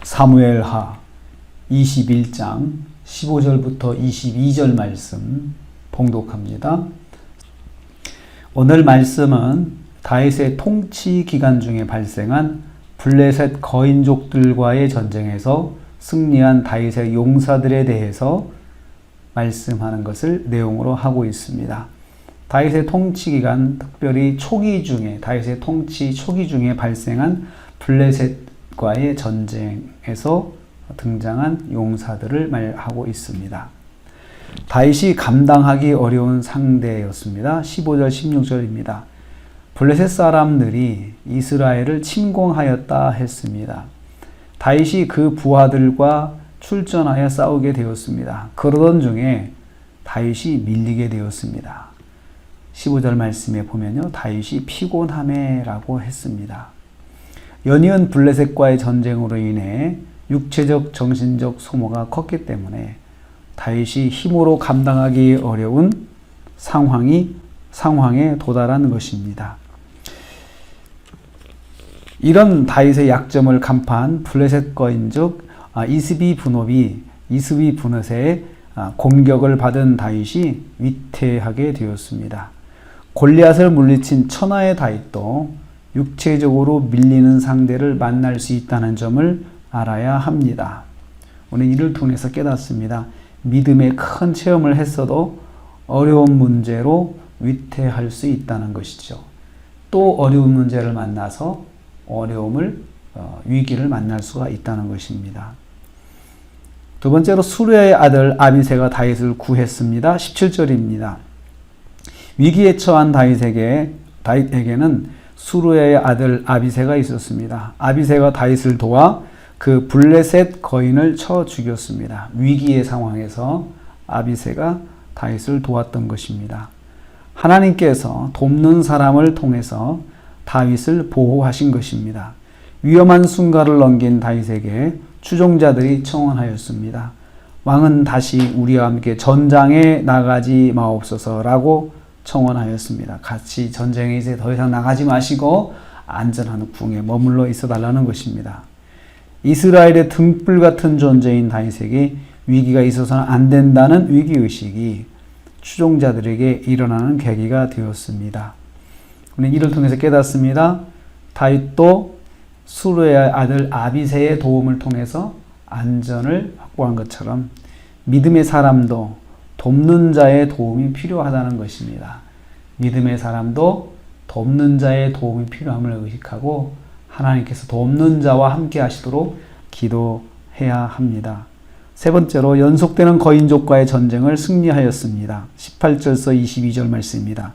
사무엘하 21장 15절부터 22절 말씀 봉독합니다. 오늘 말씀은 다윗의 통치 기간 중에 발생한 블레셋 거인족들과의 전쟁에서 승리한 다윗의 용사들에 대해서 말씀하는 것을 내용으로 하고 있습니다. 다윗의 통치 기간, 특별히 다윗의 통치 초기 중에 발생한 블레셋과의 전쟁에서 등장한 용사들을 말하고 있습니다. 다윗이 감당하기 어려운 상대였습니다. 15절, 16절입니다. 블레셋 사람들이 이스라엘을 침공하였다 했습니다. 다윗이 그 부하들과 출전하여 싸우게 되었습니다. 그러던 중에 다윗이 밀리게 되었습니다. 15절 말씀에 보면요, 다윗이 피곤하매라고 했습니다. 연이은 블레셋과의 전쟁으로 인해 육체적, 정신적 소모가 컸기 때문에 다윗이 힘으로 감당하기 어려운 상황에 도달한 것입니다. 이런 다윗의 약점을 간파한 블레셋 거인족 이스비 브넛의 공격을 받은 다윗이 위태하게 되었습니다. 골리앗을 물리친 천하의 다윗도 육체적으로 밀리는 상대를 만날 수 있다는 점을 알아야 합니다. 오늘 이를 통해서 깨닫습니다. 믿음의 큰 체험을 했어도 어려운 문제로 위태할 수 있다는 것이죠. 또 어려운 문제를 만나서 위기를 만날 수가 있다는 것입니다. 두 번째로 수르야의 아들 아비새가 다윗을 구했습니다. 17절입니다. 위기에 처한 다윗에게는 수르야의 아들 아비새가 있었습니다. 아비새가 다윗을 도와 그 블레셋 거인을 쳐 죽였습니다. 위기의 상황에서 아비새가 다윗을 도왔던 것입니다. 하나님께서 돕는 사람을 통해서 다윗을 보호하신 것입니다. 위험한 순간을 넘긴 다윗에게 추종자들이 청원하였습니다. 왕은 다시 우리와 함께 전장에 나가지 마옵소서라고 청원하였습니다. 같이 전쟁에 이제 더 이상 나가지 마시고 안전한 궁에 머물러 있어 달라는 것입니다. 이스라엘의 등불 같은 존재인 다윗에게 위기가 있어서는 안 된다는 위기의식이 추종자들에게 일어나는 계기가 되었습니다. 우리는 이를 통해서 깨닫습니다. 다윗도 수르야의 아들 아비새의 도움을 통해서 안전을 확보한 것처럼 믿음의 사람도 돕는 자의 도움이 필요하다는 것입니다. 믿음의 사람도 돕는 자의 도움이 필요함을 의식하고 하나님께서 돕는 자와 함께 하시도록 기도해야 합니다. 세 번째로 연속되는 거인족과의 전쟁을 승리하였습니다. 18절서 22절 말씀입니다.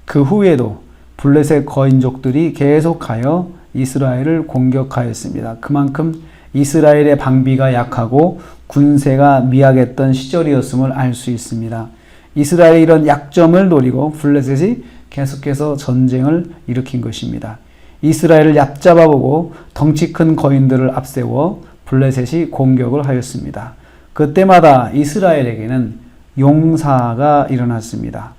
그 후에도 블레셋 거인족들이 계속하여 이스라엘을 공격하였습니다. 그만큼 이스라엘의 방비가 약하고 군세가 미약했던 시절이었음을 알 수 있습니다. 이스라엘의 이런 약점을 노리고 블레셋이 계속해서 전쟁을 일으킨 것입니다. 이스라엘을 얕잡아보고 덩치 큰 거인들을 앞세워 블레셋이 공격을 하였습니다. 그때마다 이스라엘에게는 용사가 일어났습니다.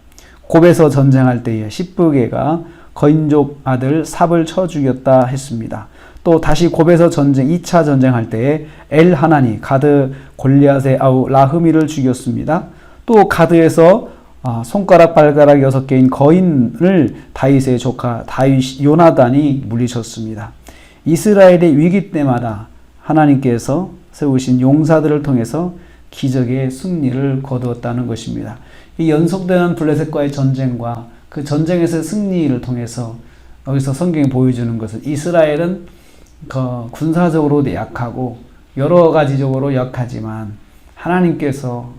곱에서 전쟁할 때에 십부개가 거인족 아들 삽을 쳐 죽였다 했습니다. 또 다시 곱에서 2차 전쟁할 때에 엘하나니 가드 골리앗의 아우 라흐미를 죽였습니다. 또 가드에서 손가락 발가락 6개인 거인을 다윗의 조카 요나단이 물리쳤습니다. 이스라엘의 위기 때마다 하나님께서 세우신 용사들을 통해서 기적의 승리를 거두었다는 것입니다. 이 연속되는 블레셋과의 전쟁과 그 전쟁에서의 승리를 통해서 여기서 성경이 보여주는 것은 이스라엘은 군사적으로도 약하고 여러 가지적으로 약하지만 하나님께서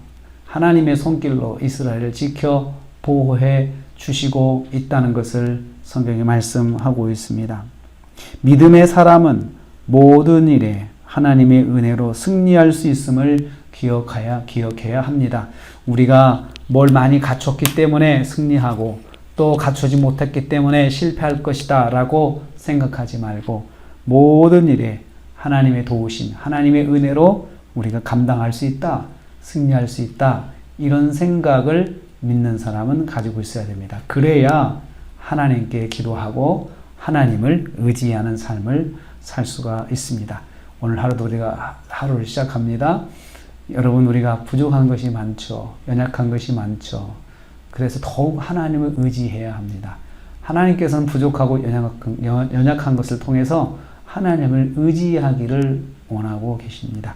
하나님의 손길로 이스라엘을 지켜 보호해 주시고 있다는 것을 성경이 말씀하고 있습니다. 믿음의 사람은 모든 일에 하나님의 은혜로 승리할 수 있음을 기억해야 합니다. 우리가 뭘 많이 갖췄기 때문에 승리하고 또 갖추지 못했기 때문에 실패할 것이다 라고 생각하지 말고 모든 일에 하나님의 도우심, 하나님의 은혜로 우리가 감당할 수 있다, 승리할 수 있다, 이런 생각을 믿는 사람은 가지고 있어야 됩니다. 그래야 하나님께 기도하고 하나님을 의지하는 삶을 살 수가 있습니다. 오늘 하루도 우리가 하루를 시작합니다. 여러분, 우리가 부족한 것이 많죠. 연약한 것이 많죠. 그래서 더욱 하나님을 의지해야 합니다. 하나님께서는 부족하고 연약한 것을 통해서 하나님을 의지하기를 원하고 계십니다.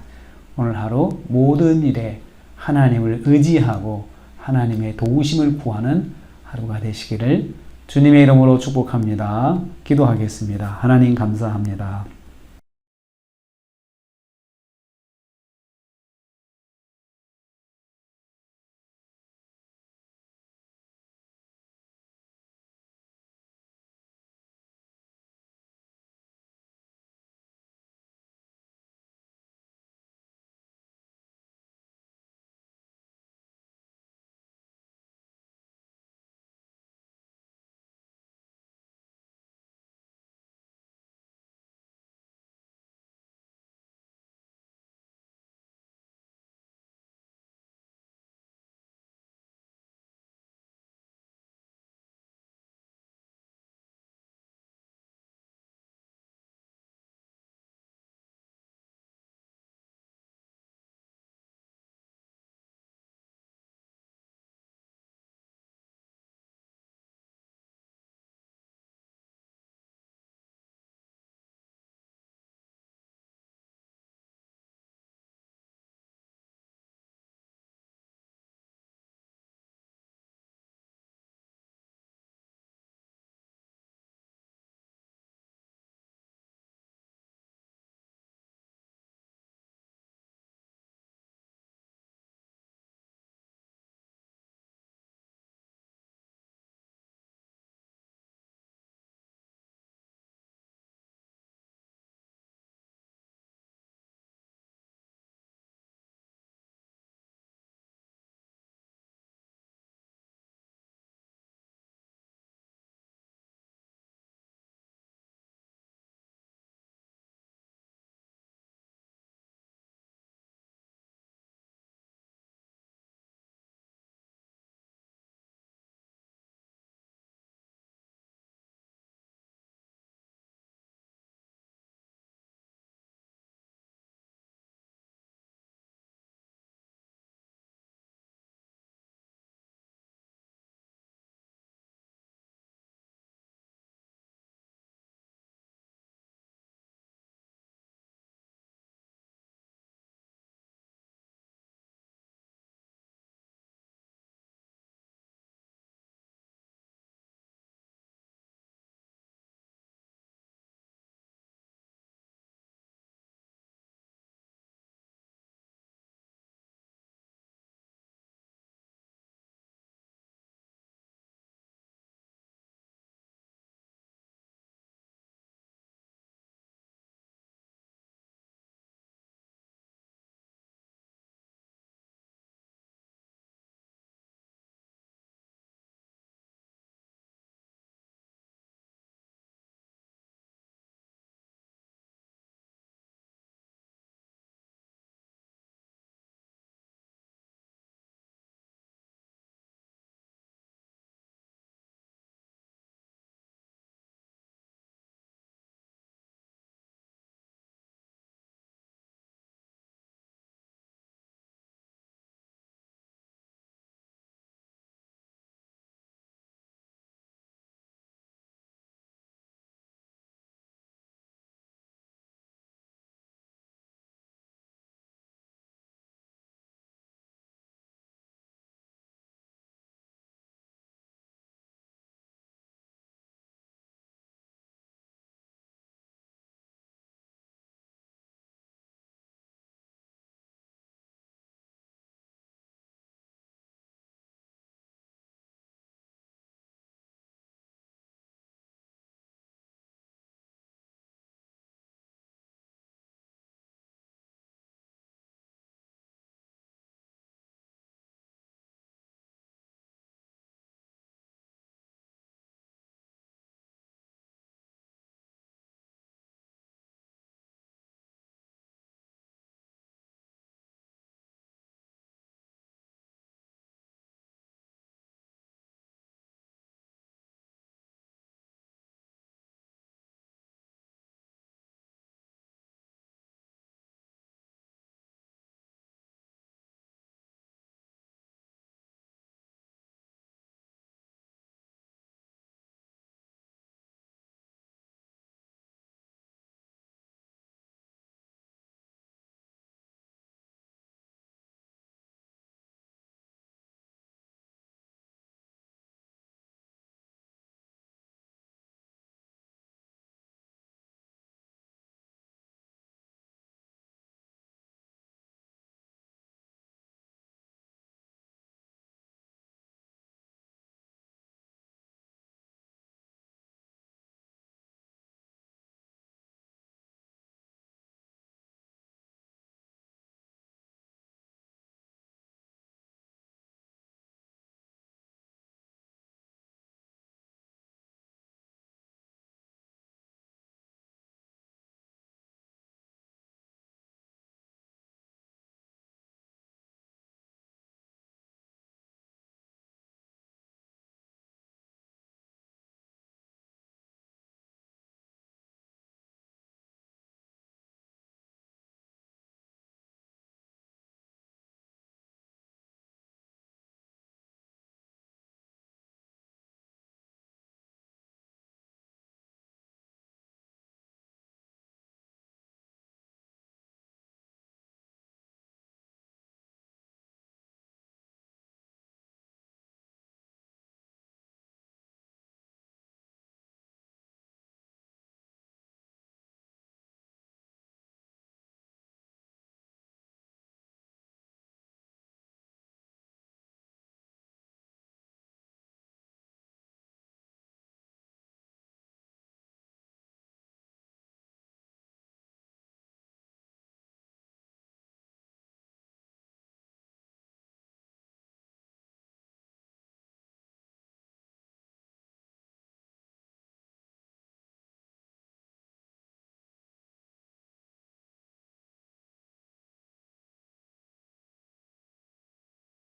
오늘 하루 모든 일에 하나님을 의지하고 하나님의 도우심을 구하는 하루가 되시기를 주님의 이름으로 축복합니다. 기도하겠습니다. 하나님 감사합니다.